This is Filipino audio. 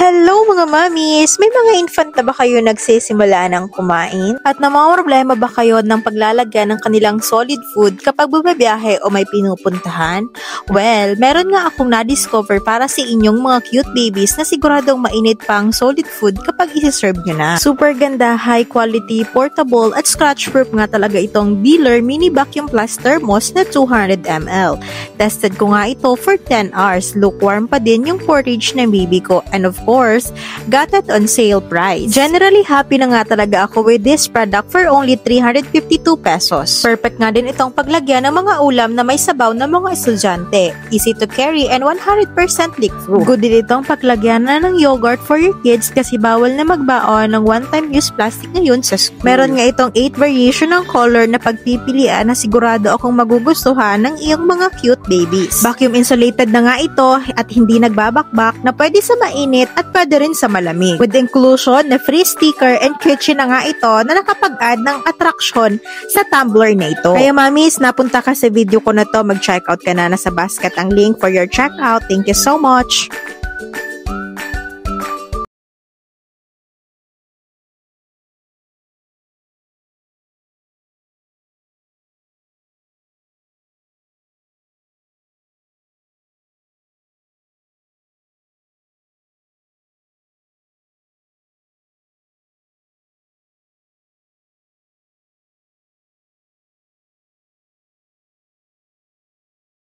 Hello mga mamis! May mga infant na ba kayo nagsisimula ng kumain? At na mga problema ba kayo ng paglalagyan ng kanilang solid food kapag bumabiyahe o may pinupuntahan? Well, meron nga akong na-discover para sa inyong mga cute babies na siguradong mainit pa ang solid food kapag isi-serve nyo na. Super ganda, high quality, portable at scratch-proof nga talaga itong Dealer Mini Vacuum Plus Thermos na 200 ml. Tested ko nga ito for 10 hours. Lukewarm pa din yung porridge ng baby ko. And of course, got it on sale price. Generally, happy na nga talaga ako with this product for only 352 pesos. Perfect nga din itong paglagyan ng mga ulam na may sabaw ng mga estudyante. Easy to carry and 100% leak-proof. Good din itong paglagyan na ng yogurt for your kids kasi bawal na magbaon ng one-time use plastic ngayon sa school. Meron nga itong 8 variation ng color na pagpipilian na sigurado akong magugustuhan ng iyong mga cute babies. Vacuum insulated na nga ito at hindi nagbabakbak na pwede sa mainit at pwede rin sa malamig. With inclusion na free sticker and kitchen na nga ito na nakapag-add ng attraction sa tumbler na ito. Kaya mamis, napunta ka sa video ko na to, mag-checkout ka na, nasa basket ang link for your checkout. Thank you so much!